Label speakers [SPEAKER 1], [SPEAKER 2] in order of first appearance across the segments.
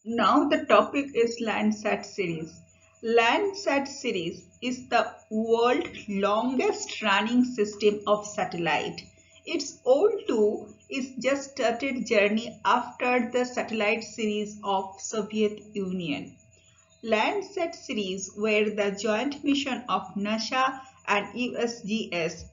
[SPEAKER 1] Now the topic is Landsat series. Landsat series is the world's longest running system of satellite. Its old too is just started journey after the satellite series of Soviet Union. Landsat series were the joint mission of NASA and USGS,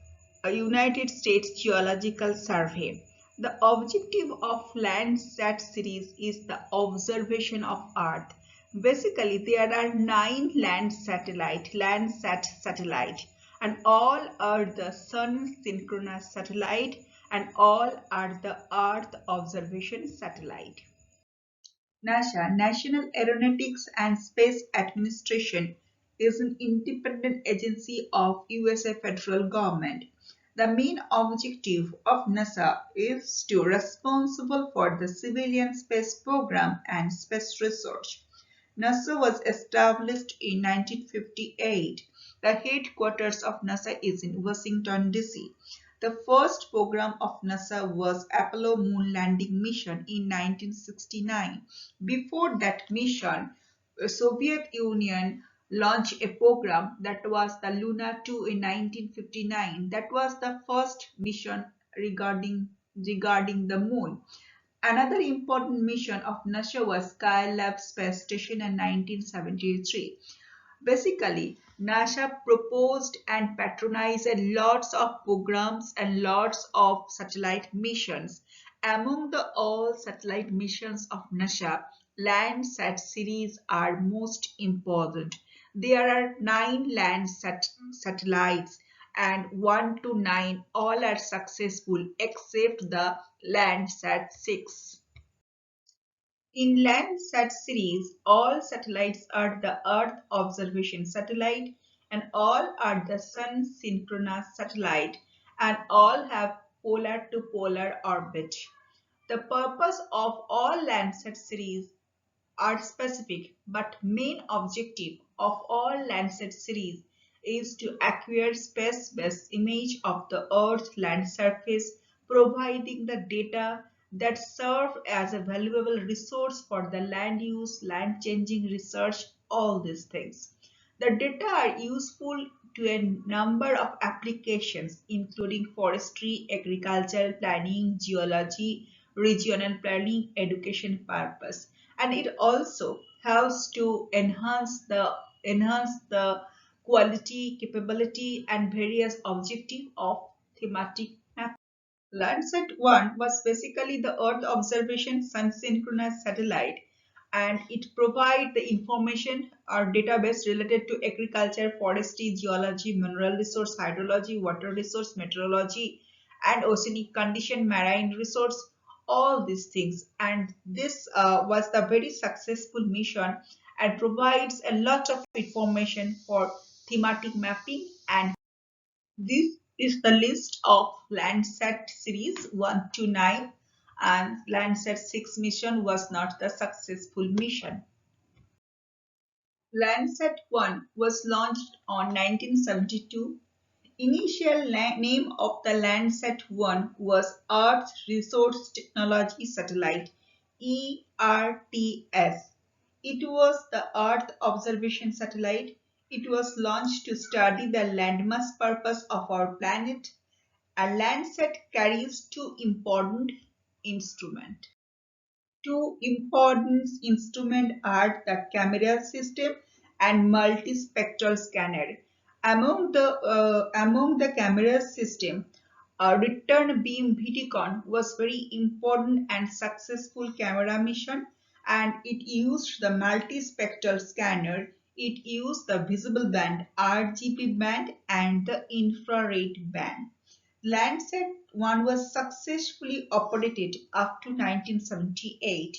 [SPEAKER 1] a United States Geological Survey. The objective of Landsat series is the observation of Earth. Basically, there are 9 Landsat satellite, and all are the Sun-synchronous satellite, and all are the Earth observation satellite. NASA, National Aeronautics and Space Administration, is an independent agency of USA federal government. The main objective of NASA is to responsible for the civilian space program and space research. NASA was established in 1958. The headquarters of NASA is in Washington, D.C. The first program of NASA was Apollo Moon Landing Mission in 1969. Before that mission, the Soviet Union launched a program that was the Luna 2 in 1959. That was the first mission regarding the moon. Another important mission of NASA was Skylab space station in 1973. Basically, NASA proposed and patronized lots of programs and lots of satellite missions. Among the all satellite missions of NASA, Landsat series are most important. There are 9 satellites, and 1 to 9 all are successful except the Landsat 6. In Landsat series, all satellites are the Earth observation satellite, and all are the Sun-synchronous satellite, and all have polar to polar orbit. The purpose of all Landsat series are specific, but main objective of all Landsat series is to acquire space-based image of the Earth's land surface, providing the data that serve as a valuable resource for the land use, land changing research, all these things. The data are useful to a number of applications, including forestry, agricultural planning, geology, regional planning, education purpose, and it also helps to enhance the quality, capability, and various objective of thematic map. Landsat 1 was basically the Earth observation sun-synchronous satellite, and it provides the information or database related to agriculture, forestry, geology, mineral resource, hydrology, water resource, meteorology, and oceanic condition, marine resource, all these things. And this was the very successful mission and provides a lot of information for thematic mapping. And this is the list of Landsat series 1 to 9, and Landsat 6 mission was not the successful mission. Landsat 1 was launched on 1972. Initial name of the Landsat 1 was Earth Resource Technology Satellite ERTS. It was the Earth observation satellite. It was launched to study the landmass purpose of our planet. A Landsat carries two important instruments. Two important instruments are the camera system and multi-spectral scanner. Among the camera system, a return beam Vidicon was very important and successful camera mission, and it used the multi-spectral scanner. It used the visible band, RGB band, and the infrared band. Landsat 1 was successfully operated up to 1978,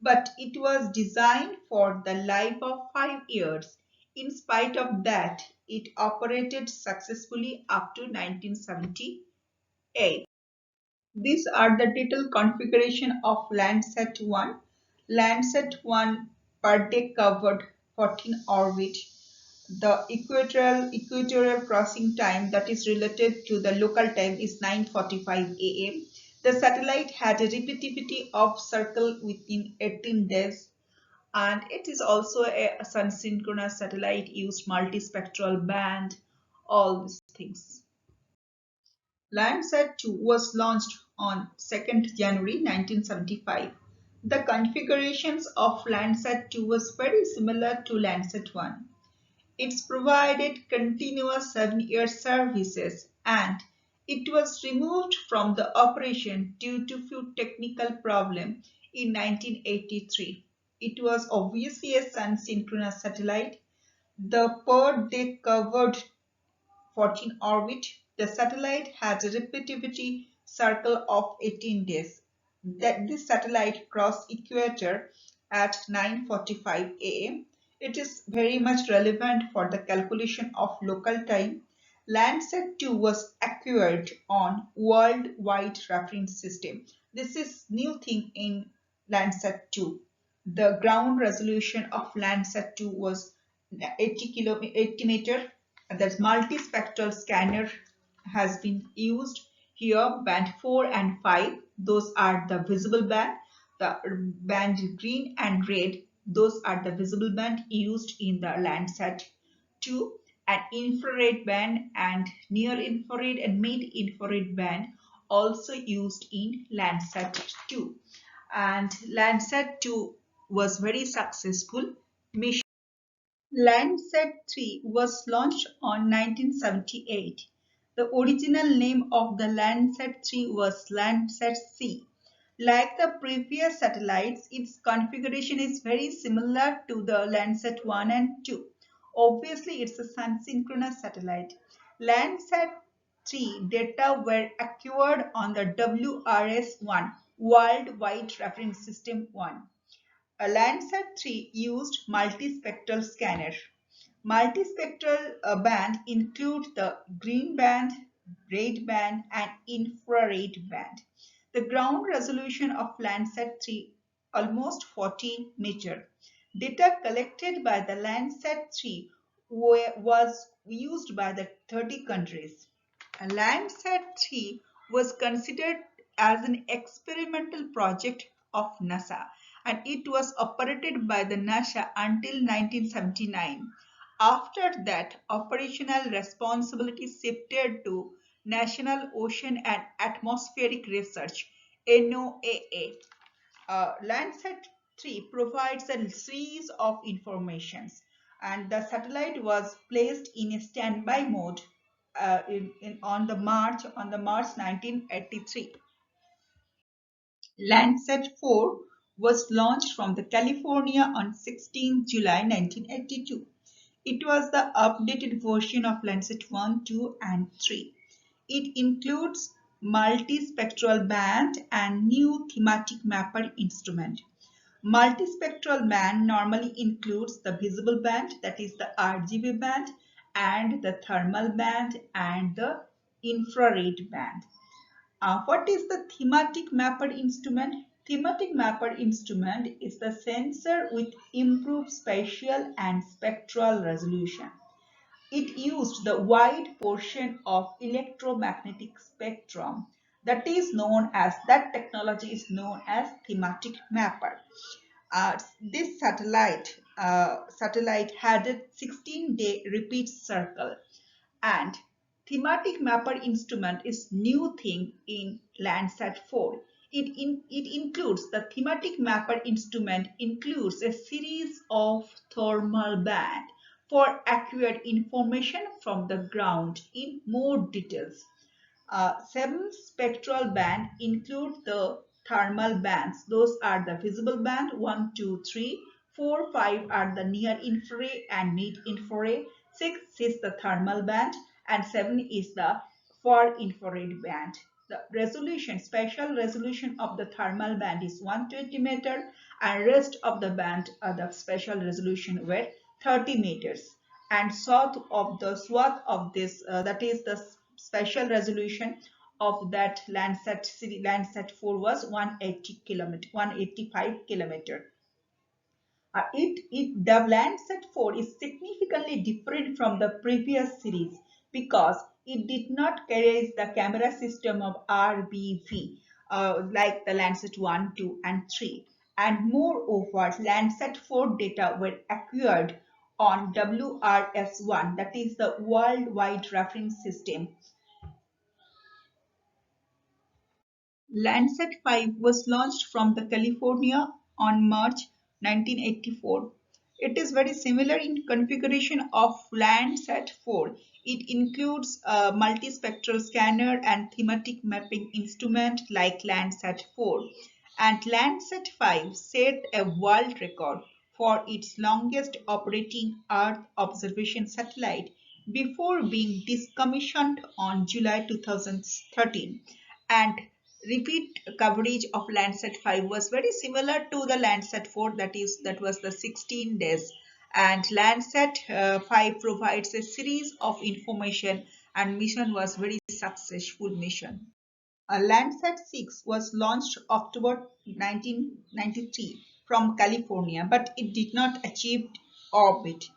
[SPEAKER 1] but it was designed for the life of 5 years. In spite of that, it operated successfully up to 1978. These are the detailed configuration of Landsat 1. Landsat 1 per day covered 14 orbit. The equatorial crossing time that is related to the local time is 9:45 a.m. The satellite had a repeativity of circle within 18 days. And it is also a sun-synchronous satellite, used multi-spectral band, all these things. Landsat 2 was launched on 2nd January 1975. The configurations of Landsat 2 was very similar to Landsat 1. It's provided continuous 7-year services, and it was removed from the operation due to few technical problems in 1983. It was obviously a sun-synchronous satellite. The per day covered 14 orbit. The satellite has a repetitivity cycle of 18 days. That this satellite crossed equator at 9:45 a.m. It is very much relevant for the calculation of local time. Landsat 2 was acquired on worldwide reference system. This is new thing in Landsat 2. The ground resolution of Landsat 2 was 80 meter. That multispectral scanner has been used here. Band 4 and 5, those are the visible band. The band green and red, those are the visible band used in the Landsat 2. An infrared band and near infrared and mid infrared band also used in Landsat 2. And Landsat 2 was very successful mission. Landsat 3 was launched on 1978. The original name of the Landsat 3 was Landsat C. Like the previous satellites, its configuration is very similar to the Landsat 1 and 2. Obviously, it's a sun-synchronous satellite. Landsat 3 data were acquired on the WRS-1, Worldwide Reference System 1. A Landsat 3 used multispectral scanner. Multispectral band include the green band, red band, and infrared band. The ground resolution of Landsat 3 almost 40 meter. Data collected by the Landsat 3 was used by the 30 countries. Landsat 3 was considered as an experimental project of NASA, and it was operated by the NASA until 1979. After that, operational responsibility shifted to National Ocean and Atmospheric Research (NOAA). Landsat 3 provides a series of informations, and the satellite was placed in a standby mode on the March 1983. Landsat 4 was launched from the California on 16 July 1982. It was the updated version of Landsat 1, 2, and 3. It includes multi-spectral band and new thematic mapper instrument. Multispectral band normally includes the visible band, that is the RGB band, and the thermal band and the infrared band. What is the thematic mapper instrument? Thematic mapper instrument is the sensor with improved spatial and spectral resolution. It used the wide portion of electromagnetic spectrum that technology is known as thematic mapper. This satellite had a 16-day repeat cycle, and thematic mapper instrument is new thing in Landsat 4. It includes the thematic mapper instrument includes a series of thermal band for accurate information from the ground in more details. 7 spectral band include the thermal bands. Those are the visible band 1, 2, 3. 4, 5 are the near infrared and mid infrared. 6 is the thermal band, and 7 is the far infrared band. The resolution, spatial resolution of the thermal band is 120 meter, and rest of the band, the spatial resolution were 30 meters. And swath of this, that is the special resolution of that Landsat 4 was 185 kilometer. The Landsat 4 is significantly different from the previous series because it did not carry the camera system of RBV like the Landsat 1, 2, and 3. and moreover, Landsat 4 data were acquired on WRS-1, that is the Worldwide Reference System. Landsat 5 was launched from the California on March 1984. It is very similar in configuration of Landsat 4. It includes a multi-spectral scanner and thematic mapping instrument like Landsat 4. And Landsat 5 set a world record for its longest operating Earth observation satellite before being decommissioned on July 2013. And repeat coverage of Landsat 5 was very similar to the Landsat 4, that was the 16 days. And Landsat 5 provides a series of information, and mission was very successful mission. Landsat 6 was launched October 1993 from California, but it did not achieve orbit.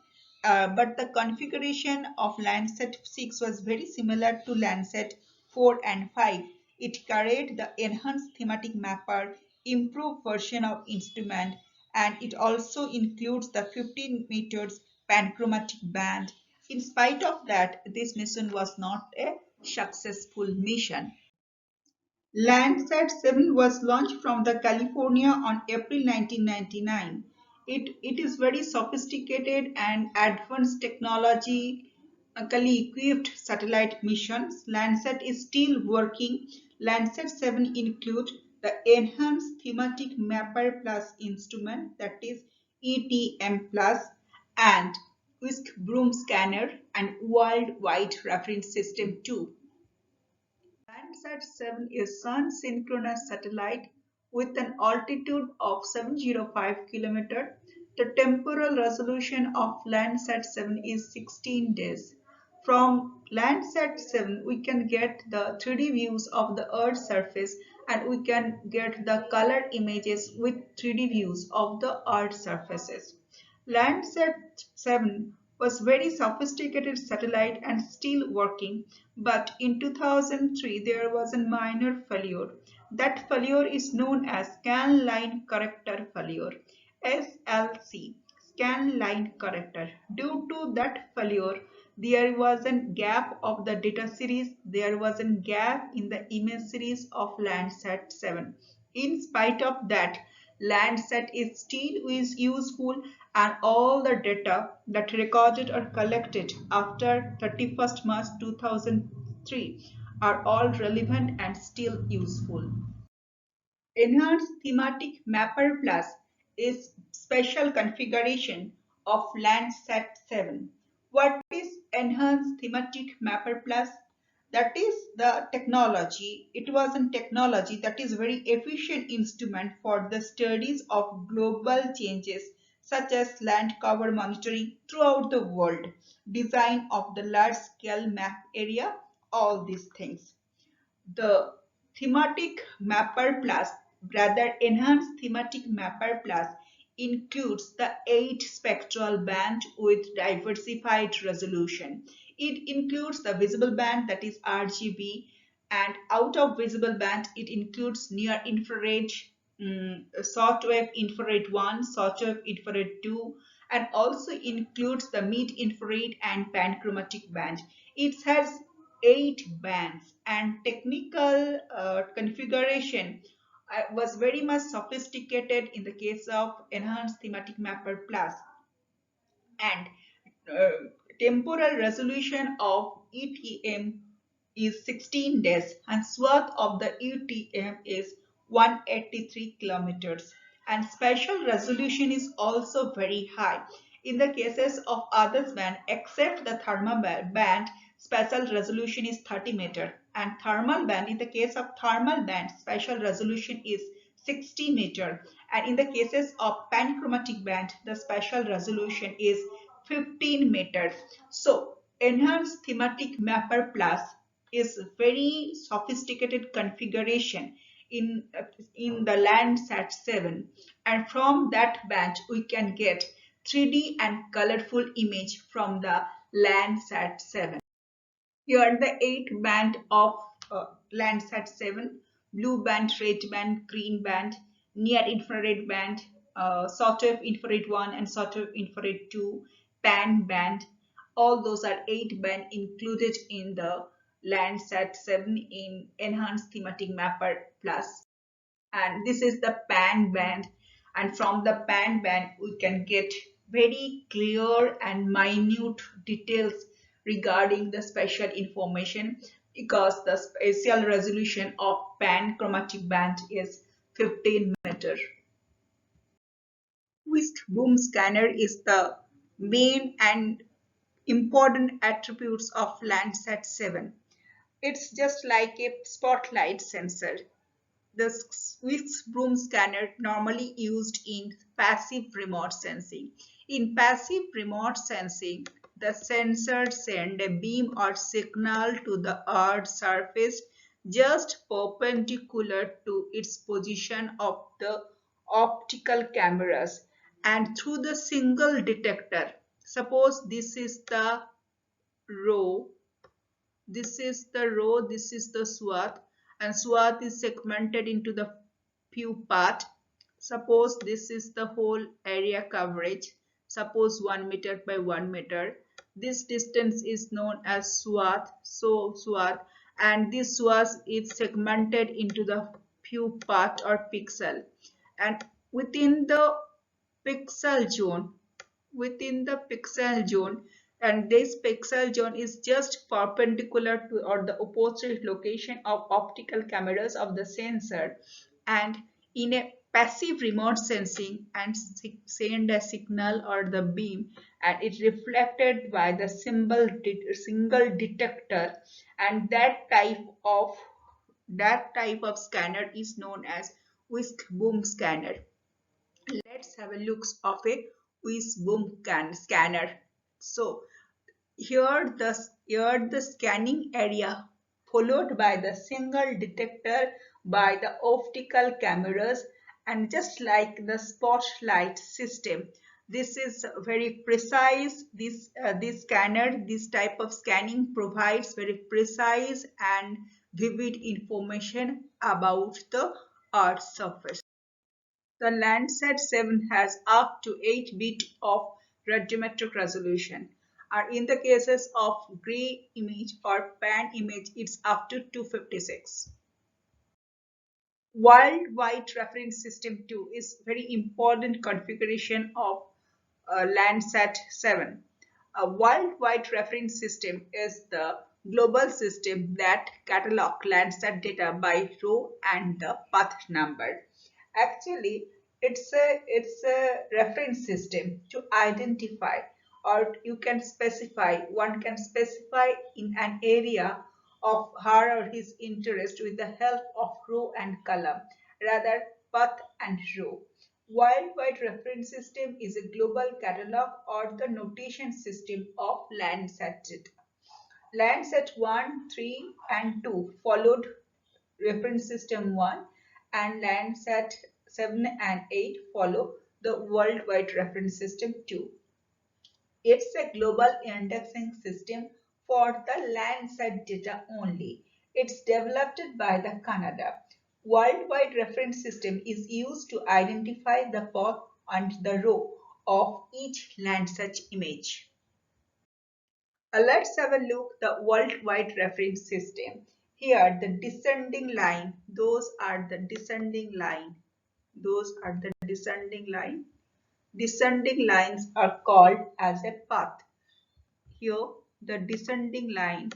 [SPEAKER 1] But the configuration of Landsat 6 was very similar to Landsat 4 and 5. It carried the enhanced thematic mapper, improved version of instrument, and it also includes the 15 meters Panchromatic Band. In spite of that, this mission was not a successful mission. Landsat 7 was launched from the California on April 1999. It is very sophisticated and advanced technologically equipped satellite missions. Landsat is still working. Landsat 7 includes the Enhanced Thematic Mapper Plus instrument, that is ETM Plus, and Whisk Broom scanner and Worldwide Reference System 2. Landsat 7 is Sun-synchronous satellite with an altitude of 705 km. The temporal resolution of Landsat 7 is 16 days. From Landsat 7, we can get the 3D views of the Earth's surface, and we can get the color images with 3D views of the Earth's surfaces. Landsat 7 was very sophisticated satellite and still working, but in 2003 there was a minor failure. That failure is known as scan line corrector failure, SLC, scan line corrector. Due to that failure, there was a gap of the data series, there was a gap in the image series of Landsat 7. In spite of that, Landsat is still is useful, and all the data that recorded or collected after 31st March 2003 are all relevant and still useful. Enhanced Thematic Mapper Plus is special configuration of Landsat 7. What is Enhanced Thematic Mapper Plus? That is the technology. It was a technology that is very efficient instrument for the studies of global changes such as land cover monitoring throughout the world, design of the large scale map area, all these things. The thematic mapper plus, rather enhanced thematic mapper plus, includes the 8 spectral band with diversified resolution. It includes the visible band, that is RGB, and out of visible band it includes near infrared, shortwave infrared 1, shortwave infrared 2, and also includes the mid infrared and panchromatic band. It has 8 bands, and technical configuration was very much sophisticated in the case of enhanced thematic mapper plus, and uh, temporal resolution of ETM is 16 days, and swath of the ETM is 183 kilometers, and spatial resolution is also very high. In the cases of others band, except the thermal band, spatial resolution is 30 meter, and thermal band, in the case of thermal band, spatial resolution is 60 meter, and in the cases of panchromatic band, the spatial resolution is 15 meters. So enhanced thematic mapper plus is very sophisticated configuration in in the Landsat 7, and from that band we can get 3D and colorful image from the Landsat 7. Here the 8 band of Landsat 7: blue band, red band, green band, near infrared band, sort of infrared 1 and sort of infrared 2, pan band. All those are 8 band included in the Landsat 7 in Enhanced Thematic Mapper Plus. And this is the pan band, and from the pan band we can get very clear and minute details regarding the spatial information, because the spatial resolution of Panchromatic band is 15 meter. Whisk boom scanner is the main and important attributes of Landsat 7. It's just like a spotlight sensor. The Whisk Broom scanner normally used in passive remote sensing. In passive remote sensing, the sensor sends a beam or signal to the Earth's surface just perpendicular to its position of the optical cameras and through the single detector. Suppose this is the row, this is the row, this is the swath, and swath is segmented into the few part. Suppose this is the whole area coverage. Suppose 1 meter by 1 meter. This distance is known as swath. So swath, and this swath is segmented into the few part or pixel. And within the pixel zone, within the pixel zone, and this pixel zone is just perpendicular to or the opposite location of optical cameras of the sensor, and in a passive remote sensing and send a signal or the beam, and it reflected by the single detector, and that type of scanner is known as whisk boom scanner. Let's have a look of a Whisk boom scanner. So here the scanning area followed by the single detector by the optical cameras, and just like the spotlight system, this is very precise. This scanner, this type of scanning provides very precise and vivid information about the Earth's surface. The Landsat 7 has up to 8 bit of radiometric resolution. And in the cases of gray image or pan image, it's up to 256. Worldwide reference system 2 is very important configuration of Landsat 7. A worldwide reference system is the global system that catalogs Landsat data by row and the path number. Actually, it's a reference system to identify, or you can specify, one can specify in an area of her or his interest with the help of row and column, rather path and row. Worldwide reference system is a global catalog or the notation system of Landsat data. Landsat 1, 3 and 2 followed reference system 1, and Landsat 7 and 8 follow the worldwide reference system 2. It's a global indexing system for the Landsat data only. It's developed by the Canada. Worldwide reference system is used to identify the path and the row of each Landsat image. Let's have a look the worldwide reference system. Here the descending line, those are the descending line. Those are the descending line. Descending lines are called as a path. Here the descending line,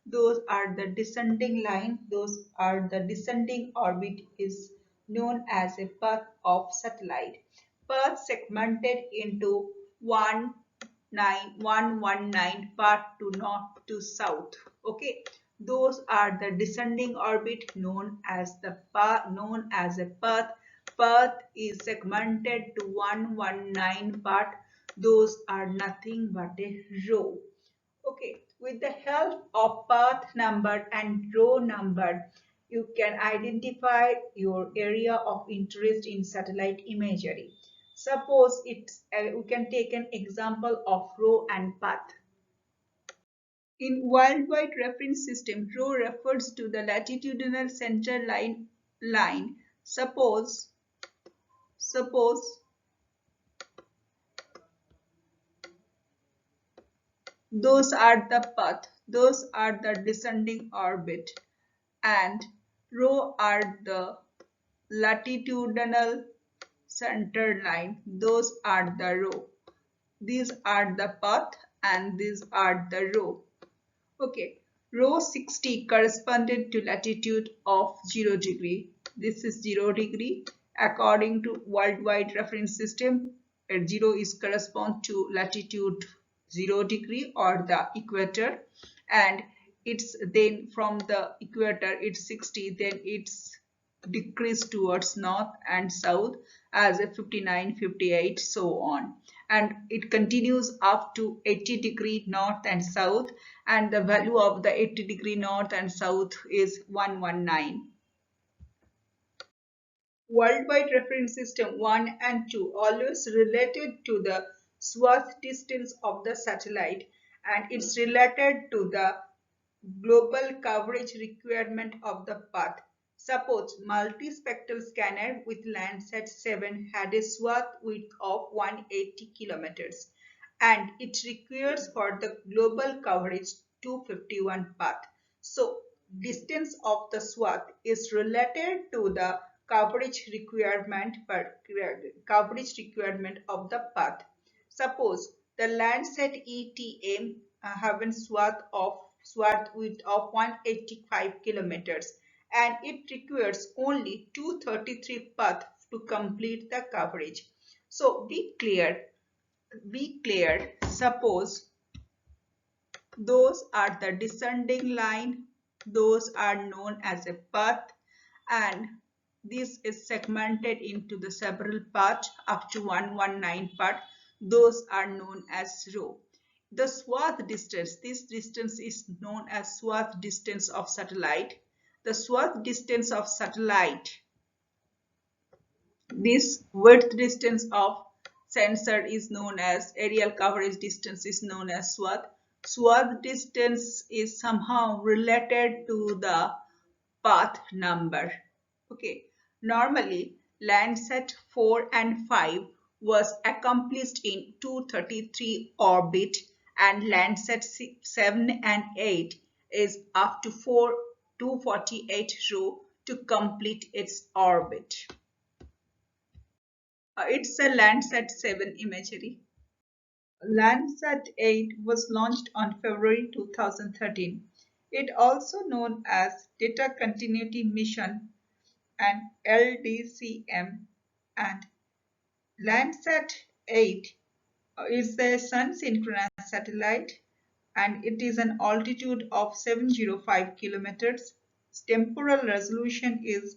[SPEAKER 1] those are the descending line, those are the descending orbit is known as a path of satellite. Path segmented into 19119 path to north to south. Okay, those are the descending orbit known as the path, known as a path. Path is segmented to 119 path. Those are nothing but a row. Okay, with the help of path number and row number, you can identify your area of interest in satellite imagery. Suppose we can take an example of row and path. In worldwide reference system, row refers to the latitudinal center line Suppose those are the path, those are the descending orbit, and rho are the latitudinal center line, those are the rho. These are the path and these are the rho. Okay, rho 60 corresponded to latitude of 0 degree. This is 0 degree. According to worldwide reference system, 0 is correspond to latitude 0 degree or the equator, and it's then from the equator it's 60, then it's decrease towards north and south as a 59, 58, so on, and it continues up to 80 degree north and south, and the value of the 80 degree north and south is 119. Worldwide reference system 1 and 2 always related to the swath distance of the satellite, and it's related to the global coverage requirement of the path. Suppose multi-spectral scanner with Landsat 7 had a swath width of 180 kilometers, and it requires for the global coverage 251 path. So distance of the swath is related to the coverage requirement of the path. Suppose the Landsat ETM have a swath width of 185 kilometers, and it requires only 233 paths to complete the coverage. So be clear. Suppose those are the descending line, those are known as a path, and this is segmented into the several parts up to 119 part. Those are known as rho. The swath distance, this distance is known as swath distance of satellite. The swath distance of satellite, this width distance of sensor is known as aerial coverage distance is known as swath. Swath distance is somehow related to the path number. Okay, normally Landsat 4 and 5 was accomplished in 233 orbit, and Landsat 7 and 8 is up to 248 row to complete its orbit. It's a Landsat 7 imagery. Landsat 8 was launched on February 2013. It also known as Data Continuity Mission and LDCM, and Landsat 8 is the Sun-synchronous satellite, and it is an altitude of 705 kilometers. Temporal resolution is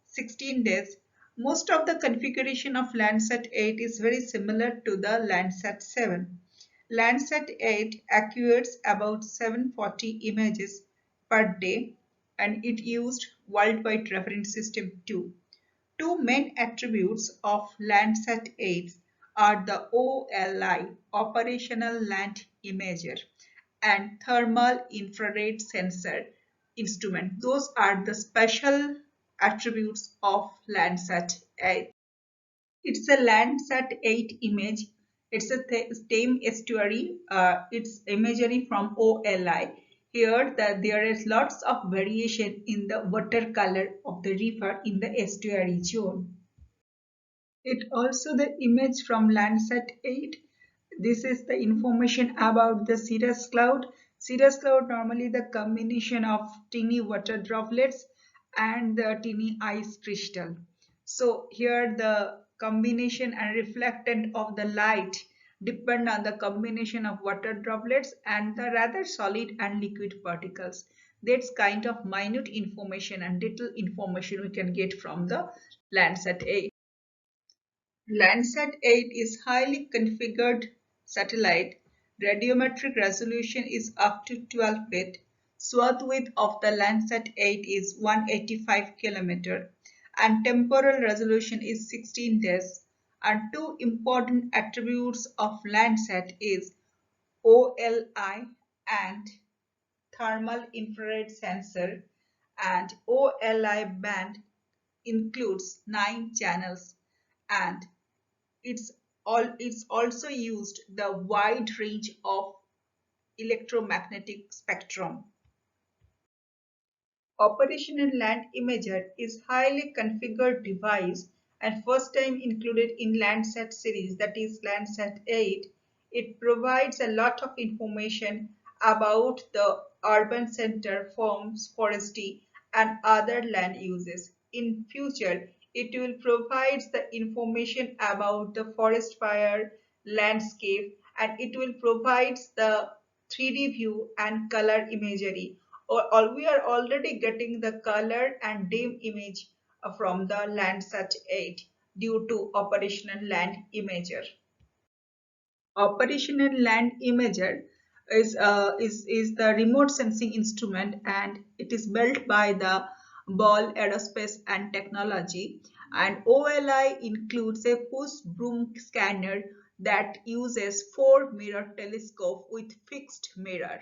[SPEAKER 1] 16 days. Most of the configuration of Landsat 8 is very similar to the Landsat 7. Landsat 8 acquires about 740 images per day, and it used Worldwide Reference System 2. Two main attributes of Landsat 8 are the OLI, Operational Land Imager, and Thermal Infrared Sensor instrument. Those are the special attributes of Landsat 8. It's a Landsat 8 image. It's a Thames Estuary. It's imagery from OLI. Here there is lots of variation in the watercolor of the river in the estuary zone. It also the image from Landsat 8. This is the information about the Cirrus Cloud. Cirrus Cloud normally the combination of teeny water droplets and the teeny ice crystal. So here the combination and reflectant of the light depend on the combination of water droplets and the rather solid and liquid particles. That's kind of minute information and little information we can get from the Landsat 8. Landsat 8 is highly configured satellite. Radiometric resolution is up to 12 feet. Swath width of the Landsat 8 is 185 km, and temporal resolution is 16 days. And two important attributes of Landsat is OLI and thermal infrared sensor, and OLI band includes 9 channels, and it's it's also used the wide range of electromagnetic spectrum. Operational Land Imager is highly configured device and first time included in Landsat series, that is Landsat 8. It provides a lot of information about the urban center, farms, forestry and other land uses. In future, it will provide the information about the forest fire, landscape, and it will provide the 3D view and color imagery. Or we are already getting the color and dim image from the Landsat 8 due to operational land imager. Operational land imager is the remote sensing instrument, and it is built by the Ball Aerospace and Technology. And OLI includes a push broom scanner that uses 4-mirror telescope with fixed mirror.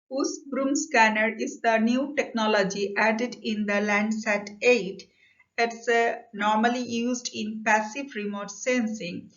[SPEAKER 1] Push Broom Scanner is the new technology added in the Landsat 8. It's normally used in passive remote sensing.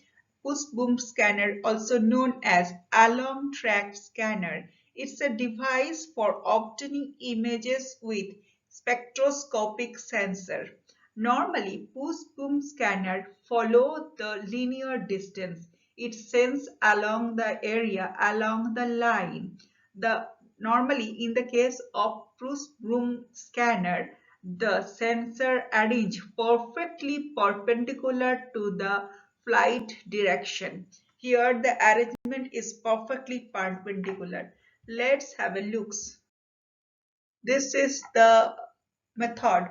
[SPEAKER 1] Push Broom Scanner, also known as Along Track Scanner, it's a device for obtaining images with spectroscopic sensor. Normally, push broom scanner follow the linear distance. It sends along the area, along the line. The Normally, in the case of push broom scanner, the sensor arrange perfectly perpendicular to the flight direction. Here, the arrangement is perfectly perpendicular. Let's have a look. This is the method.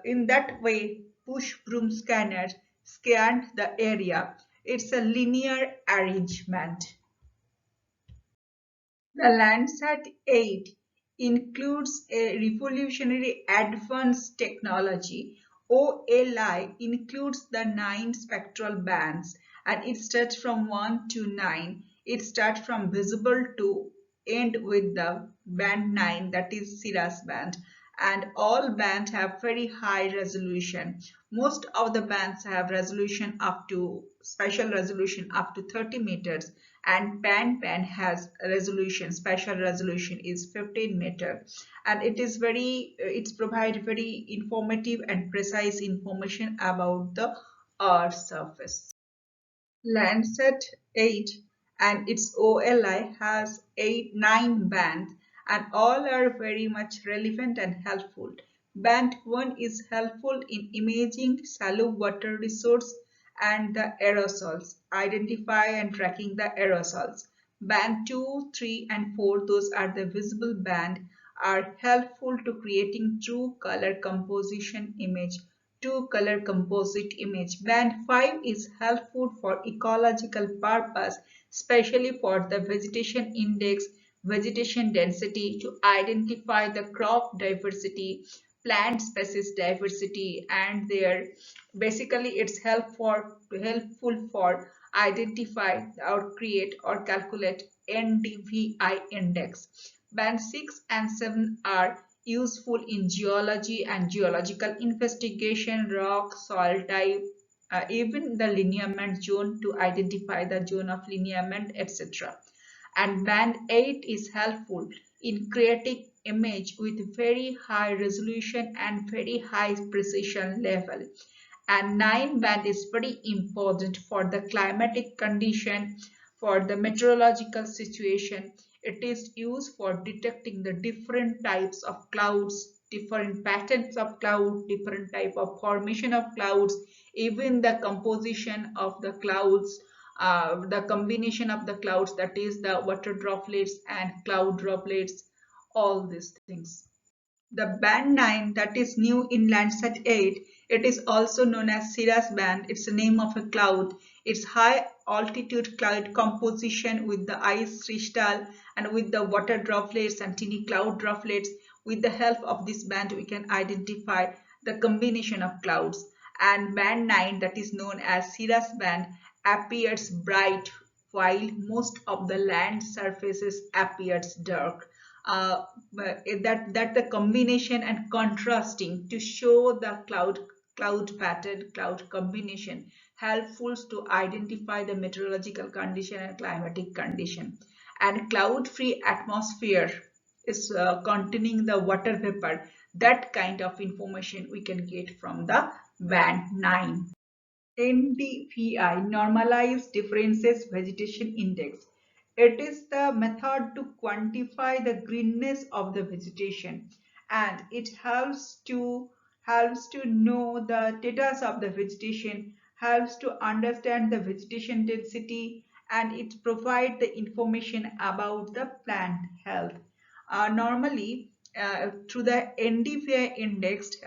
[SPEAKER 1] In that way, push broom scanner scanned the area. It's a linear arrangement. The Landsat 8 includes a revolutionary advanced technology. OLI includes the 9 spectral bands, and it starts from 1 to 9. It starts from visible to end with the band 9, that is Cirrus band. And all bands have very high resolution. Most of the bands have resolution up to special resolution up to 30 meters, and band has resolution, special resolution is 15 meter, and it's provide very informative and precise information about the earth surface. Landsat 8 and its OLI has 9 bands, and all are very much relevant and helpful. Band 1 is helpful in imaging shallow water resource and the aerosols, identify and tracking the aerosols. Band 2, 3 and 4, those are the visible band, are helpful to creating true color composition image. Two-color composite image. Band 5 is helpful for ecological purpose, especially for the vegetation index, vegetation density, to identify the crop diversity, plant species diversity, and their basically it's helpful for identify or create or calculate NDVI index. Band 6 and 7 are useful in geology and geological investigation, rock, soil type, even the lineament zone to identify the zone of lineament, etc. And band 8 is helpful in creating image with very high resolution and very high precision level. And 9 band is very important for the climatic condition, for the meteorological situation. It is used for detecting the different types of clouds, different patterns of cloud, different type of formation of clouds, even the composition of the clouds, the combination of the clouds, that is the water droplets and cloud droplets, all these things. The band 9, that is new in Landsat 8, it is also known as Cirrus Band. It's the name of a cloud. It's high altitude cloud composition with the ice crystal and with the water droplets and tiny cloud droplets. With the help of this band, we can identify the combination of clouds. And band 9, that is known as Cirrus Band, appears bright while most of the land surfaces appears dark. that the combination and contrasting to show the cloud pattern, cloud combination, helpful to identify the meteorological condition and climatic condition. And cloud-free atmosphere is containing the water vapor. That kind of information we can get from the band 9. NDVI, Normalized Differences Vegetation Index. It is the method to quantify the greenness of the vegetation, and it helps to know the status of the vegetation, helps to understand the vegetation density, and it provides the information about the plant health. Normally, through the NDVI indexed,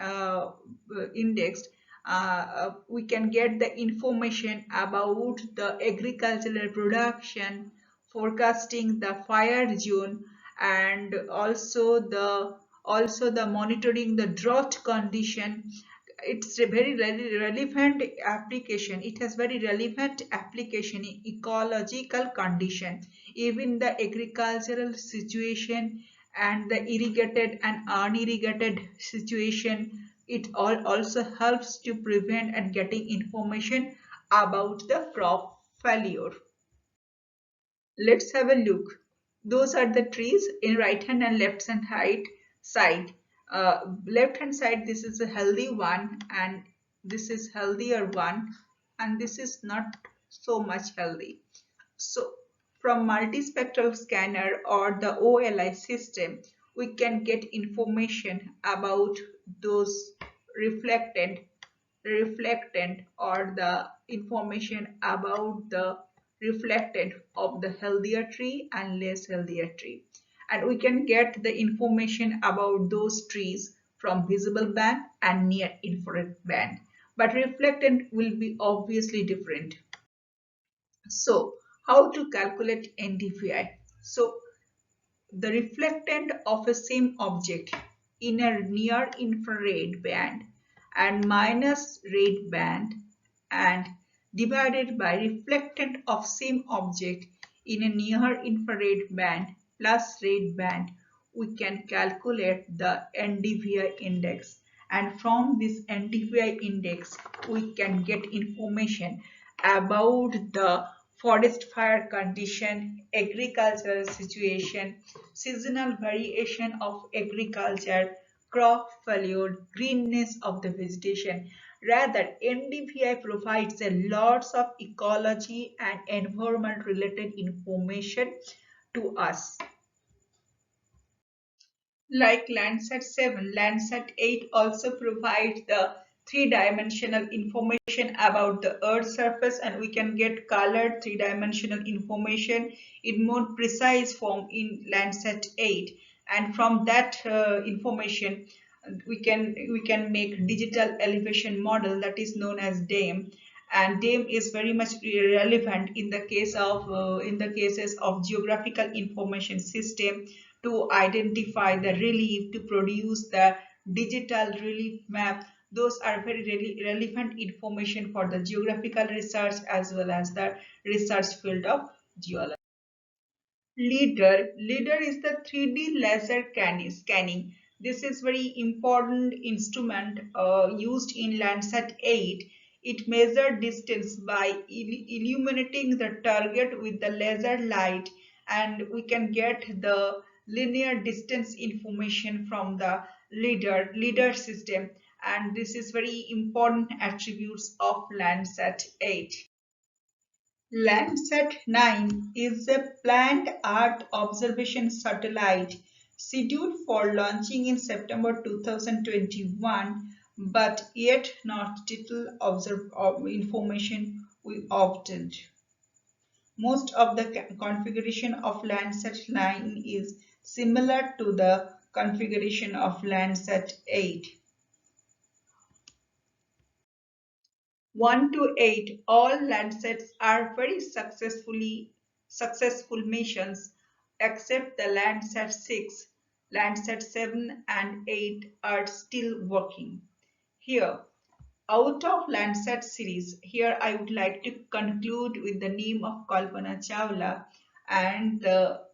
[SPEAKER 1] we can get the information about the agricultural production, forecasting the fire zone, and also the monitoring the drought condition. It's a very relevant application. It has very relevant application in ecological condition, even the agricultural situation and the irrigated and unirrigated situation. It also helps to prevent and getting information about the crop failure. Let's have a look. Those are the trees in right hand and left hand side. Left hand side, this is a healthy one, and this is healthier one, and this is not so much healthy. So from multispectral scanner or the OLI system, we can get information about those reflected reflectant or the information about the reflectant of the healthier tree and less healthier tree. And we can get the information about those trees from visible band and near infrared band. But reflectant will be obviously different. So how to calculate NDVI? So the reflectant of a same object in a near infrared band and minus red band and divided by reflectant of same object in a near infrared band plus red band, we can calculate the NDVI index, and from this NDVI index we can get information about the forest fire condition, agricultural situation, seasonal variation of agriculture, crop failure, greenness of the vegetation. Rather, NDVI provides a lots of ecology and environment related information to us. Like Landsat 7, Landsat 8 also provides the three-dimensional information about the Earth's surface, and we can get colored three-dimensional information in more precise form in Landsat 8. And from that information, we can make digital elevation model that is known as DAME. And DAME is very much relevant in the cases of geographical information system to identify the relief, to produce the digital relief map. Those are very relevant information for the geographical research as well as the research field of geology. LIDAR is the 3D laser scanning. This is very important instrument used in Landsat 8. It measures distance by illuminating the target with the laser light, and we can get the linear distance information from the LIDAR system, and this is very important attributes of Landsat 8. Landsat 9 is a planned Earth observation satellite scheduled for launching in September 2021, but yet not detailed information we obtained. Most of the configuration of Landsat 9 is similar to the configuration of Landsat 8. 1 to 8, all Landsats are very successful missions except the Landsat 6. Landsat 7 and 8 are still working. Here, out of Landsat series, here I would like to conclude with the name of Kalpana Chawla and the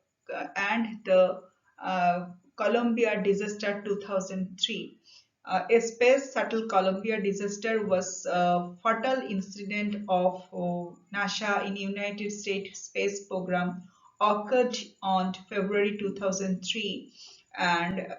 [SPEAKER 1] Columbia disaster 2003. A space shuttle Columbia disaster was a fatal incident of NASA in United States space program occurred on February 2003, and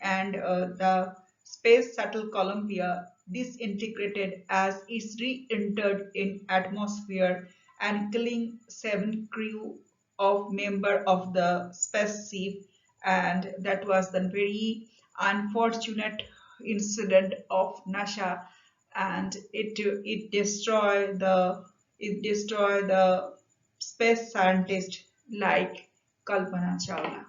[SPEAKER 1] the space shuttle Columbia disintegrated as it re-entered in atmosphere and killing 7 crew of member of the spaceship, and that was the very unfortunate incident of NASA, and it destroyed the space scientist like Kalpana Chawla.